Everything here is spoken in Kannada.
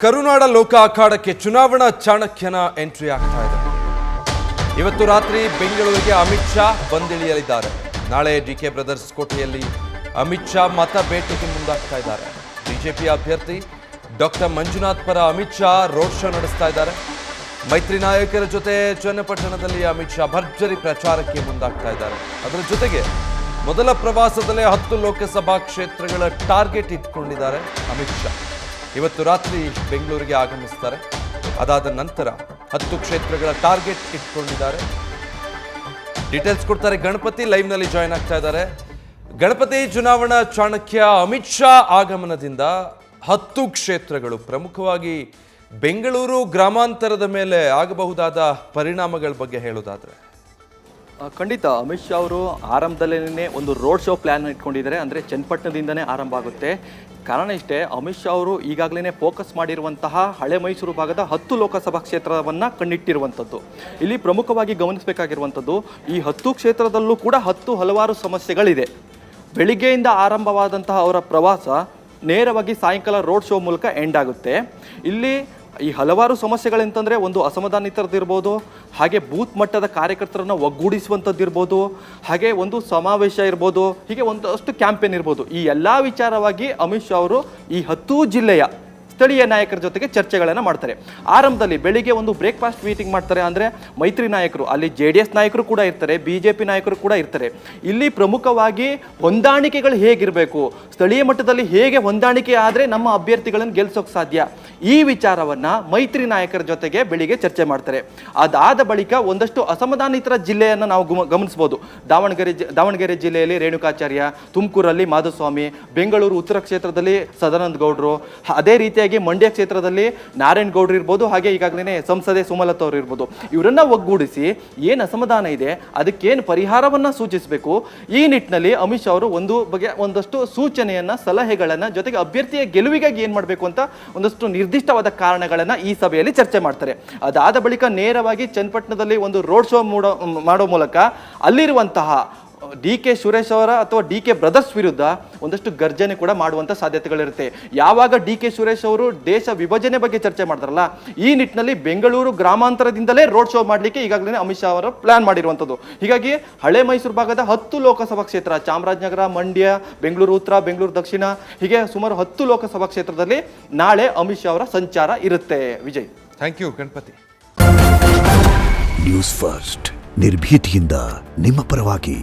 ಕರುನಾಡ ಲೋಕ ಅಖಾಡಕ್ಕೆ ಚುನಾವಣಾ ಚಾಣಕ್ಯನ ಎಂಟ್ರಿ ಆಗ್ತಾ ಇದೆ. ಇವತ್ತು ರಾತ್ರಿ ಬೆಂಗಳೂರಿಗೆ ಅಮಿತ್ ಶಾ ಬಂದಿಳಿಯಲಿದ್ದಾರೆ. ನಾಳೆ ಡಿಕೆ ಬ್ರದರ್ಸ್ ಕೋಟೆಯಲ್ಲಿ ಅಮಿತ್ ಶಾ ಮತ ಬೇಟೆಗೆ ಮುಂದಾಗ್ತಾ ಇದ್ದಾರೆ. ಬಿಜೆಪಿ ಅಭ್ಯರ್ಥಿ ಡಾಕ್ಟರ್ ಮಂಜುನಾಥ್ ಪರ ಅಮಿತ್ ಶಾ ರೋಡ್ ಶೋ ನಡೆಸ್ತಾ ಇದ್ದಾರೆ. ಮೈತ್ರಿ ನಾಯಕರ ಜೊತೆ ಚನ್ನಪಟ್ಟಣದಲ್ಲಿ ಅಮಿತ್ ಶಾ ಭರ್ಜರಿ ಪ್ರಚಾರಕ್ಕೆ ಮುಂದಾಗ್ತಾ ಇದ್ದಾರೆ. ಅದರ ಜೊತೆಗೆ ಮೊದಲ ಪ್ರವಾಸದಲ್ಲೇ 10 ಲೋಕಸಭಾ ಕ್ಷೇತ್ರಗಳ ಟಾರ್ಗೆಟ್ ಇಟ್ಕೊಂಡಿದ್ದಾರೆ ಅಮಿತ್ ಶಾ. ಇವತ್ತು ರಾತ್ರಿ ಬೆಂಗಳೂರಿಗೆ ಆಗಮಿಸ್ತಾರೆ. ಅದಾದ ನಂತರ 10 ಕ್ಷೇತ್ರಗಳ ಟಾರ್ಗೆಟ್ ಇಟ್ಕೊಂಡಿದ್ದಾರೆ. ಡೀಟೇಲ್ಸ್ ಕೊಡ್ತಾರೆ ಗಣಪತಿ, ಲೈವ್ನಲ್ಲಿ ಜಾಯ್ನ್ ಆಗ್ತಾ ಇದ್ದಾರೆ. ಗಣಪತಿ, ಚುನಾವಣಾ ಚಾಣಕ್ಯ ಅಮಿತ್ ಶಾ ಆಗಮನದಿಂದ 10 ಕ್ಷೇತ್ರಗಳು, ಪ್ರಮುಖವಾಗಿ ಬೆಂಗಳೂರು ಗ್ರಾಮಾಂತರದ ಮೇಲೆ ಆಗಬಹುದಾದ ಪರಿಣಾಮಗಳ ಬಗ್ಗೆ ಹೇಳೋದಾದ್ರೆ ಖಂಡಿತ ಅಮಿತ್ ಶಾ ಅವರು ಆರಂಭದಲ್ಲೇ ಒಂದು ರೋಡ್ ಶೋ ಪ್ಲ್ಯಾನ್ ಇಟ್ಕೊಂಡಿದ್ದಾರೆ. ಅಂದರೆ ಚನ್ನಪಟ್ಟಣದಿಂದನೇ ಆರಂಭ ಆಗುತ್ತೆ. ಕಾರಣ ಇಷ್ಟೇ, ಅಮಿತ್ ಶಾ ಅವರು ಈಗಾಗಲೇ ಫೋಕಸ್ ಮಾಡಿರುವಂತಹ ಹಳೆ ಮೈಸೂರು ಭಾಗದ 10 ಲೋಕಸಭಾ ಕ್ಷೇತ್ರವನ್ನು ಕಣ್ಣಿಟ್ಟಿರುವಂಥದ್ದು. ಇಲ್ಲಿ ಪ್ರಮುಖವಾಗಿ ಗಮನಿಸಬೇಕಾಗಿರುವಂಥದ್ದು, ಈ 10 ಕ್ಷೇತ್ರದಲ್ಲೂ ಕೂಡ ಹಲವಾರು ಸಮಸ್ಯೆಗಳಿದೆ. ಬೆಳಿಗ್ಗೆಯಿಂದ ಆರಂಭವಾದಂತಹ ಅವರ ಪ್ರವಾಸ ನೇರವಾಗಿ ಸಾಯಂಕಾಲ ರೋಡ್ ಶೋ ಮೂಲಕ ಎಂಡ್ ಆಗುತ್ತೆ. ಇಲ್ಲಿ ಈ ಹಲವಾರು ಸಮಸ್ಯೆಗಳಂತಂದರೆ, ಒಂದು ಅಸಮಾಧಾನಿತರದಿರ್ಬೋದು, ಹಾಗೆ ಬೂತ್ ಮಟ್ಟದ ಕಾರ್ಯಕರ್ತರನ್ನು ಒಗ್ಗೂಡಿಸುವಂಥದ್ದಿರ್ಬೋದು, ಹಾಗೆ ಒಂದು ಸಮಾವೇಶ ಇರ್ಬೋದು, ಹೀಗೆ ಒಂದಷ್ಟು ಕ್ಯಾಂಪೇನ್ ಇರ್ಬೋದು. ಈ ಎಲ್ಲ ವಿಚಾರವಾಗಿ ಅಮಿತ್ ಶಾ ಅವರು ಈ 10 ಜಿಲ್ಲೆಯ ಸ್ಥಳೀಯ ನಾಯಕರ ಜೊತೆಗೆ ಚರ್ಚೆಗಳನ್ನು ಮಾಡ್ತಾರೆ. ಆರಂಭದಲ್ಲಿ ಬೆಳಿಗ್ಗೆ ಒಂದು ಬ್ರೇಕ್ಫಾಸ್ಟ್ ಮೀಟಿಂಗ್ ಮಾಡ್ತಾರೆ. ಅಂದರೆ ಮೈತ್ರಿ ನಾಯಕರು, ಅಲ್ಲಿ JDS ನಾಯಕರು ಕೂಡ ಇರ್ತಾರೆ, BJP ನಾಯಕರು ಕೂಡ ಇರ್ತಾರೆ. ಇಲ್ಲಿ ಪ್ರಮುಖವಾಗಿ ಹೊಂದಾಣಿಕೆಗಳು ಹೇಗಿರಬೇಕು, ಸ್ಥಳೀಯ ಮಟ್ಟದಲ್ಲಿ ಹೇಗೆ ಹೊಂದಾಣಿಕೆ ಆದರೆ ನಮ್ಮ ಅಭ್ಯರ್ಥಿಗಳನ್ನು ಗೆಲ್ಲಿಸೋಕೆ ಸಾಧ್ಯ, ಈ ವಿಚಾರವನ್ನು ಮೈತ್ರಿ ನಾಯಕರ ಜೊತೆಗೆ ಬೆಳಿಗ್ಗೆ ಚರ್ಚೆ ಮಾಡ್ತಾರೆ. ಅದಾದ ಬಳಿಕ ಒಂದಷ್ಟು ಅಸಮಾಧಾನಿತರ ಜಿಲ್ಲೆಯನ್ನು ನಾವು ಗಮನಿಸ್ಬೋದು. ದಾವಣಗೆರೆ ಜಿಲ್ಲೆಯಲ್ಲಿ ರೇಣುಕಾಚಾರ್ಯ, ತುಮಕೂರಲ್ಲಿ ಮಾಧುಸ್ವಾಮಿ, ಬೆಂಗಳೂರು ಉತ್ತರ ಕ್ಷೇತ್ರದಲ್ಲಿ ಸದಾನಂದ ಗೌಡರು, ಅದೇ ರೀತಿಯಾಗಿ ಮಂಡ್ಯ ಕ್ಷೇತ್ರದಲ್ಲಿ ನಾರಾಯಣ್ ಗೌಡ್ರು ಇರ್ಬೋದು, ಹಾಗೆ ಈಗಾಗಲೇ ಸಂಸದೆ ಸುಮಲತಾ ಅವರು ಇರ್ಬೋದು. ಇವರನ್ನ ಒಗ್ಗೂಡಿಸಿ ಏನು ಅಸಮಾಧಾನ ಇದೆ ಅದಕ್ಕೇನು ಪರಿಹಾರವನ್ನು ಸೂಚಿಸಬೇಕು, ಈ ನಿಟ್ಟಿನಲ್ಲಿ ಅಮಿತ್ ಶಾ ಅವರು ಒಂದಷ್ಟು ಸೂಚನೆಯನ್ನ, ಸಲಹೆಗಳನ್ನ, ಜೊತೆಗೆ ಅಭ್ಯರ್ಥಿಯ ಗೆಲುವಿಗಾಗಿ ಏನು ಮಾಡಬೇಕು ಅಂತ ಒಂದಷ್ಟು ನಿರ್ದಿಷ್ಟವಾದ ಕಾರಣಗಳನ್ನ ಈ ಸಭೆಯಲ್ಲಿ ಚರ್ಚೆ ಮಾಡ್ತಾರೆ. ಅದಾದ ಬಳಿಕ ನೇರವಾಗಿ ಚನ್ನಪಟ್ಟಣದಲ್ಲಿ ಒಂದು ರೋಡ್ ಶೋ ಮಾಡೋ ಮೂಲಕ ಅಲ್ಲಿರುವಂತಹ DK ಸುರೇಶ್ ಅವರ ಅಥವಾ DK ಬ್ರದರ್ಸ್ ವಿರುದ್ಧ ಒಂದಷ್ಟು ಗರ್ಜನೆ ಕೂಡ ಮಾಡುವಂಥ ಸಾಧ್ಯತೆಗಳಿರುತ್ತೆ. ಯಾವಾಗ DK ಸುರೇಶ್ ಅವರು ದೇಶ ವಿಭಜನೆ ಬಗ್ಗೆ ಚರ್ಚೆ ಮಾಡ್ತಾರಲ್ಲ, ಈ ನಿಟ್ಟಿನಲ್ಲಿ ಬೆಂಗಳೂರು ಗ್ರಾಮಾಂತರದಿಂದಲೇ ರೋಡ್ ಶೋ ಮಾಡಲಿಕ್ಕೆ ಈಗಾಗಲೇ ಅಮಿತ್ ಶಾ ಅವರು ಪ್ಲಾನ್ ಮಾಡಿರುವಂಥದ್ದು. ಹೀಗಾಗಿ ಹಳೆ ಮೈಸೂರು ಭಾಗದ 10 ಲೋಕಸಭಾ ಕ್ಷೇತ್ರ, ಚಾಮರಾಜನಗರ, ಮಂಡ್ಯ, ಬೆಂಗಳೂರು ಉತ್ತರ, ಬೆಂಗಳೂರು ದಕ್ಷಿಣ, ಹೀಗೆ ಸುಮಾರು 10 ಲೋಕಸಭಾ ಕ್ಷೇತ್ರದಲ್ಲಿ ನಾಳೆ ಅಮಿತ್ ಶಾ ಅವರ ಸಂಚಾರ ಇರುತ್ತೆ. Vijay, thank you Ganapati. News first, ನಿರ್ಭೀತಿಯಿಂದ ನಿಮ್ಮ ಪರವಾಗಿ.